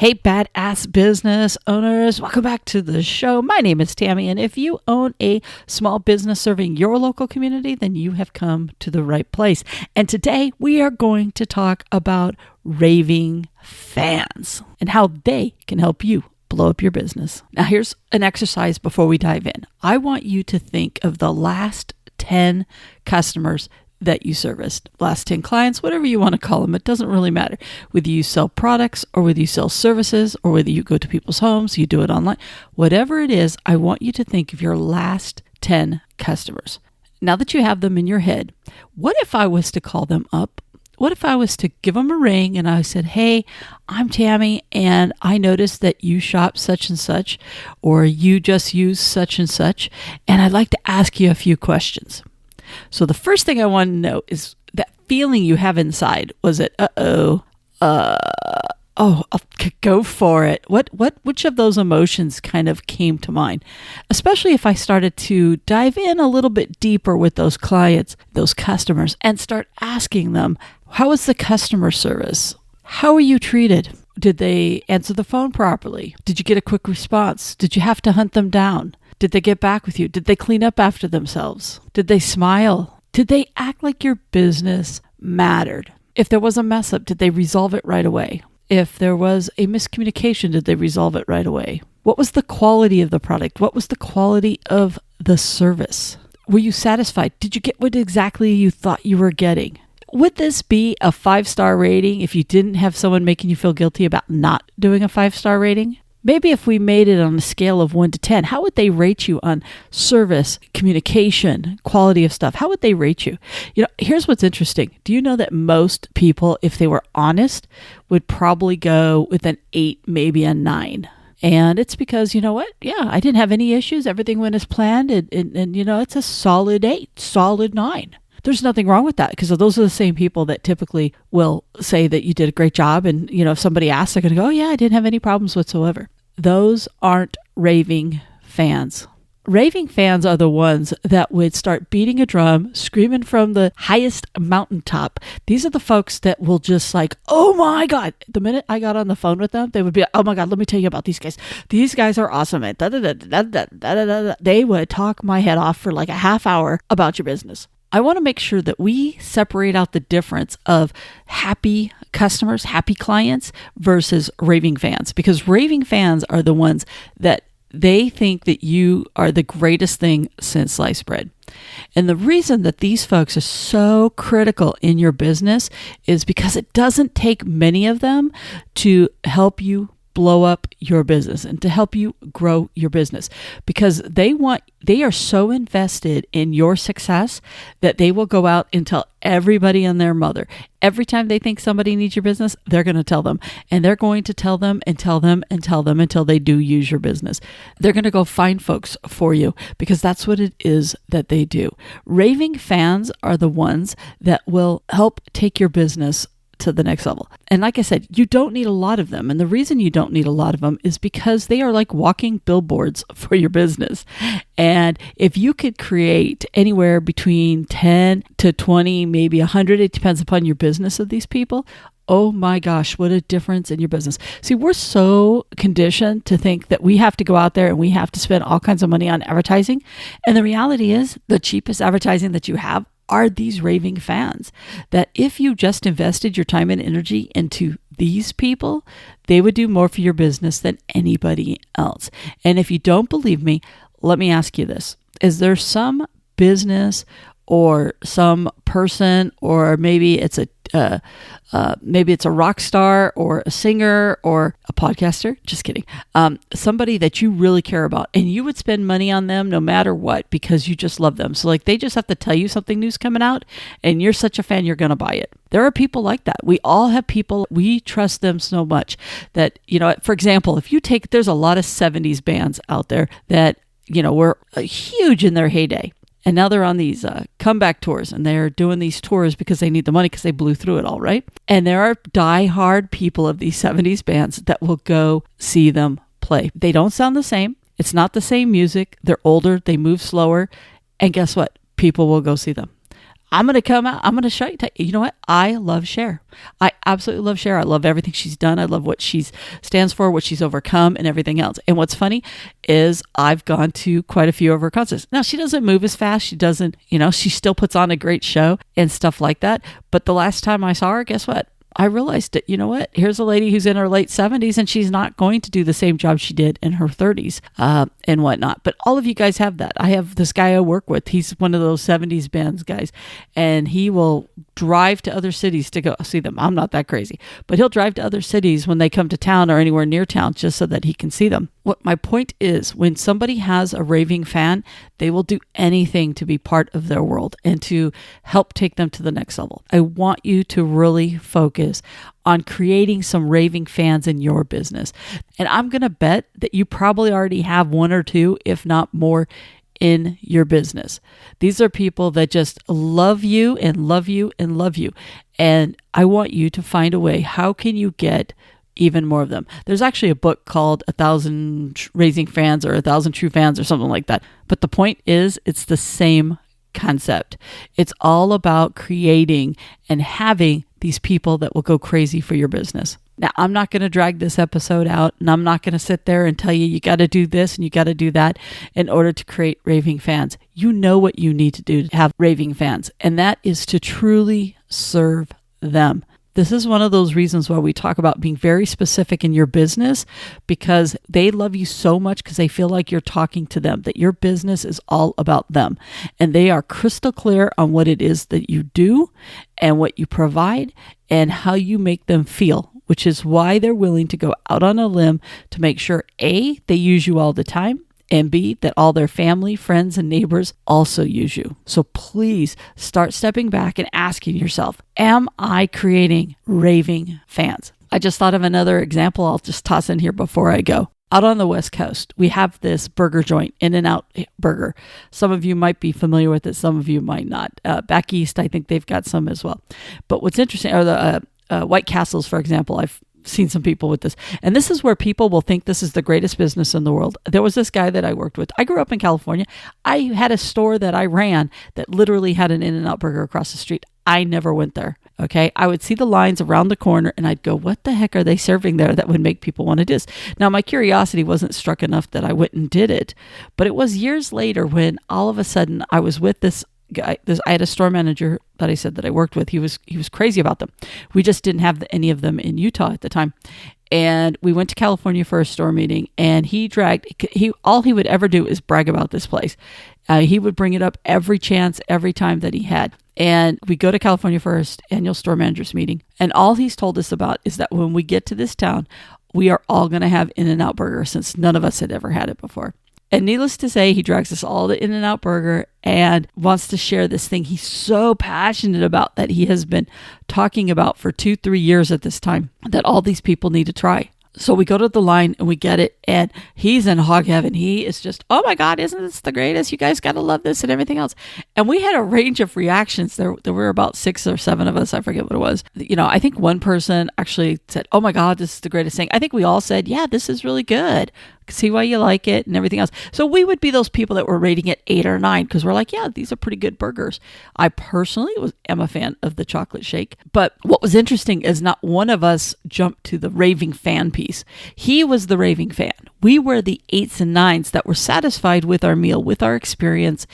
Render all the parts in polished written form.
Hey, badass business owners, welcome back to the show. My name is Tammy, and if you own a small business serving your local community, then you have come to the right place. And today we are going to talk about raving fans and how they can help you blow up your business. Now, here's an exercise before we dive in. I want you to think of the last 10 customers that you serviced, last 10 clients, whatever you want to call them. It doesn't really matter whether you sell products or whether you sell services or whether you go to people's homes, you do it online, whatever it is. I want you to think of your last 10 customers. Now that you have them in your head, what if I was to call them up? What if I was to give them a ring and I said, hey, I'm Tammy and I noticed that you shop such and such, or you just use such and such, and I'd like to ask you a few questions. So the first thing I want to know is that feeling you have inside. Was it, I'll go for it. Which of those emotions kind of came to mind? Especially if I started to dive in a little bit deeper with those clients, those customers, and start asking them, how was the customer service? How were you treated? Did they answer the phone properly? Did you get a quick response? Did you have to hunt them down? Did they get back with you? Did they clean up after themselves? Did they smile? Did they act like your business mattered? If there was a mess up, did they resolve it right away? If there was a miscommunication, did they resolve it right away? What was the quality of the product? What was the quality of the service? Were you satisfied? Did you get what exactly you thought you were getting? Would this be a 5-star rating if you didn't have someone making you feel guilty about not doing a 5-star rating? Maybe if we made it on a scale of 1 to 10, how would they rate you on service, communication, quality of stuff? How would they rate you? You know, here's what's interesting. Do you know that most people, if they were honest, would probably go with an 8, maybe a 9? And it's because, you know what? Yeah, I didn't have any issues. Everything went as planned. And you know, it's a solid 8, solid 9. There's nothing wrong with that, because those are the same people that typically will say that you did a great job. And, you know, if somebody asks, they're going to go, oh, yeah, I didn't have any problems whatsoever. Those aren't raving fans. Raving fans are the ones that would start beating a drum, screaming from the highest mountaintop. These are the folks that will just like, oh my God. The minute I got on the phone with them, they would be like, oh my God, let me tell you about these guys. These guys are awesome. They would talk my head off for like a half hour about your business. I want to make sure that we separate out the difference of happy customers, happy clients versus raving fans, because raving fans are the ones that they think that you are the greatest thing since sliced bread. And the reason that these folks are so critical in your business is because it doesn't take many of them to help you blow up your business and to help you grow your business, because they are so invested in your success that they will go out and tell everybody and their mother. Every time they think somebody needs your business, they're going to tell them, and they're going to tell them and tell them and tell them until they do use your business. They're going to go find folks for you because that's what it is that they do. Raving fans are the ones that will help take your business to the next level. And like I said, you don't need a lot of them. And the reason you don't need a lot of them is because they are like walking billboards for your business. And if you could create anywhere between 10 to 20, maybe 100, it depends upon your business of these people. Oh my gosh, what a difference in your business. See, we're so conditioned to think that we have to go out there and we have to spend all kinds of money on advertising. And the reality is the cheapest advertising that you have are these raving fans, that if you just invested your time and energy into these people, they would do more for your business than anybody else. And if you don't believe me, let me ask you this. Is there some business or some person, or maybe it's a rock star or a singer or a podcaster, just kidding, somebody that you really care about and you would spend money on them no matter what because you just love them. So like they just have to tell you something new's coming out and you're such a fan, you're going to buy it. There are people like that. We all have people, we trust them so much that, you know, for example, there's a lot of 70s bands out there that, you know, were huge in their heyday. And now they're on these comeback tours, and they're doing these tours because they need the money because they blew through it all, right? And there are diehard people of these 70s bands that will go see them play. They don't sound the same. It's not the same music. They're older. They move slower. And guess what? People will go see them. I'm going to come out. I'm going to show you. You know what? I love Cher. I absolutely love Cher. I love everything she's done. I love what she stands for, what she's overcome, and everything else. And what's funny is I've gone to quite a few of her concerts. Now, she doesn't move as fast. She doesn't, she still puts on a great show and stuff like that. But the last time I saw her, guess what? I realized that, you know what? Here's a lady who's in her late 70s and she's not going to do the same job she did in her 30s and whatnot. But all of you guys have that. I have this guy I work with. He's one of those 70s bands guys, and he will drive to other cities to go see them. I'm not that crazy, but he'll drive to other cities when they come to town or anywhere near town just so that he can see them. What my point is, when somebody has a raving fan, they will do anything to be part of their world and to help take them to the next level. I want you to really focus on creating some raving fans in your business. And I'm going to bet that you probably already have one or two, if not more, in your business. These are people that just love you and love you and love you. And I want you to find a way. How can you get even more of them? There's actually a book called 1,000 Raving Fans or 1,000 True Fans or something like that. But the point is, it's the same concept. It's all about creating and having these people that will go crazy for your business. Now, I'm not going to drag this episode out, and I'm not going to sit there and tell you got to do this and you got to do that in order to create raving fans. You know what you need to do to have raving fans, and that is to truly serve them. This is one of those reasons why we talk about being very specific in your business, because they love you so much because they feel like you're talking to them, that your business is all about them. And they are crystal clear on what it is that you do and what you provide and how you make them feel, which is why they're willing to go out on a limb to make sure, A, they use you all the time, and B, that all their family, friends, and neighbors also use you. So please start stepping back and asking yourself, am I creating raving fans? I just thought of another example I'll just toss in here before I go. Out on the West Coast, we have this burger joint, In-N-Out Burger. Some of you might be familiar with it. Some of you might not. Back east, I think they've got some as well. But what's interesting are the White Castles, for example. I've seen some people with this. And this is where people will think this is the greatest business in the world. There was this guy that I worked with. I grew up in California. I had a store that I ran that literally had an In-N-Out Burger across the street. I never went there. Okay. I would see the lines around the corner and I'd go, what the heck are they serving there that would make people want to do this? Now, my curiosity wasn't struck enough that I went and did it. But it was years later when all of a sudden I was with this guy. I had a store manager that I said that I worked with. He was crazy about them. We just didn't have any of them in Utah at the time. And we went to California for a store meeting, and all he would ever do is brag about this place. He would bring it up every time that he had. And we go to California for our annual store managers meeting. And all he's told us about is that when we get to this town, we are all going to have In-N-Out Burger, since none of us had ever had it before. And needless to say, he drags us all to In-N-Out Burger and wants to share this thing he's so passionate about that he has been talking about for 2-3 years at this time, that all these people need to try. So we go to the line and we get it, and he's in hog heaven. He is just, oh my God, isn't this the greatest? You guys got to love this and everything else. And we had a range of reactions. There were about 6 or 7 of us. I forget what it was. I think one person actually said, oh my God, this is the greatest thing. I think we all said, yeah, this is really good. See why you like it and everything else. So we would be those people that were rating it 8 or 9 because we're like, yeah, these are pretty good burgers. I personally am a fan of the chocolate shake. But what was interesting is not one of us jumped to the raving fan piece. He was the raving fan. We were the 8s and 9s that were satisfied with our meal, with our experience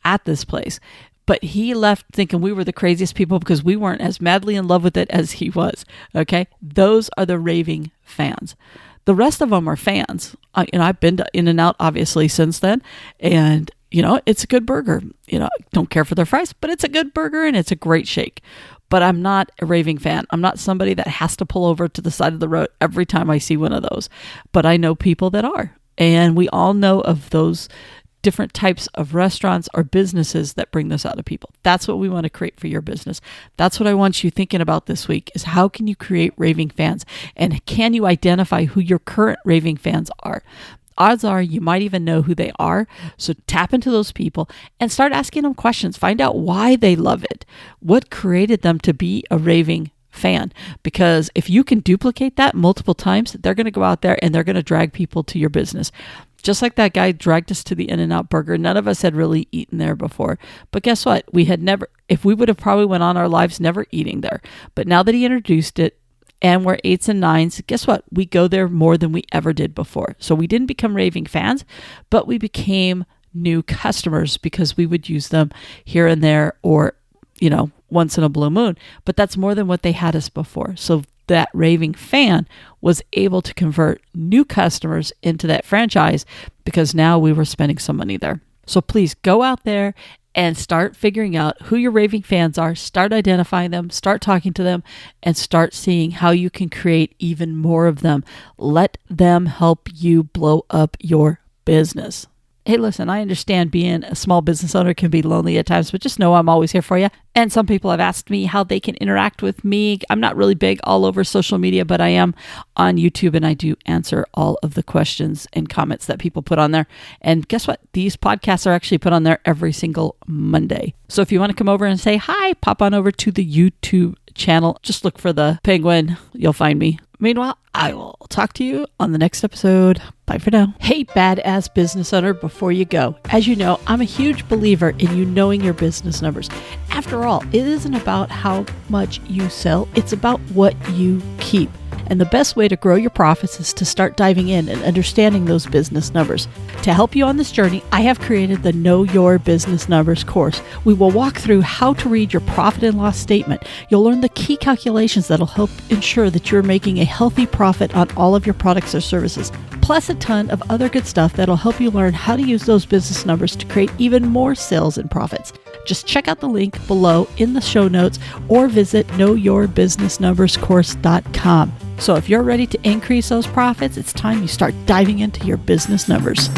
at this place. But he left thinking we were the craziest people because we weren't as madly in love with it as he was. Okay? Those are the raving fans. The rest of them are fans. I've been to In-N-Out obviously since then, and it's a good burger. Don't care for their fries, but it's a good burger and it's a great shake. But I'm not a raving fan. I'm not somebody that has to pull over to the side of the road every time I see one of those. But I know people that are, and we all know of those different types of restaurants or businesses that bring this out of people. That's what we want to create for your business. That's what I want you thinking about this week, is how can you create raving fans, and can you identify who your current raving fans are? Odds are you might even know who they are. So tap into those people and start asking them questions. Find out why they love it. What created them to be a raving fan? Because if you can duplicate that multiple times, they're going to go out there and they're going to drag people to your business. Just like that guy dragged us to the In-N-Out Burger. None of us had really eaten there before. But guess what? We had never, if we would have probably went on our lives never eating there. But now that he introduced it and we're 8s and 9s, guess what? We go there more than we ever did before. So we didn't become raving fans, but we became new customers because we would use them here and there or, once in a blue moon. But that's more than what they had us before. So that raving fan was able to convert new customers into that franchise because now we were spending some money there. So please go out there and start figuring out who your raving fans are, start identifying them, start talking to them, and start seeing how you can create even more of them. Let them help you blow up your business. Hey, listen, I understand being a small business owner can be lonely at times, but just know I'm always here for you. And some people have asked me how they can interact with me. I'm not really big all over social media, but I am on YouTube and I do answer all of the questions and comments that people put on there. And guess what? These podcasts are actually put on there every single Monday. So if you want to come over and say hi, pop on over to the YouTube channel. Just look for the penguin. You'll find me. Meanwhile, I will talk to you on the next episode. Bye for now. Hey, badass business owner, before you go, as you know, I'm a huge believer in you knowing your business numbers. After all, it isn't about how much you sell. It's about what you keep. And the best way to grow your profits is to start diving in and understanding those business numbers. To help you on this journey, I have created the Know Your Business Numbers course. We will walk through how to read your profit and loss statement. You'll learn the key calculations that'll help ensure that you're making a healthy profit on all of your products or services, plus a ton of other good stuff that'll help you learn how to use those business numbers to create even more sales and profits. Just check out the link below in the show notes or visit knowyourbusinessnumberscourse.com. So if you're ready to increase those profits, it's time you start diving into your business numbers.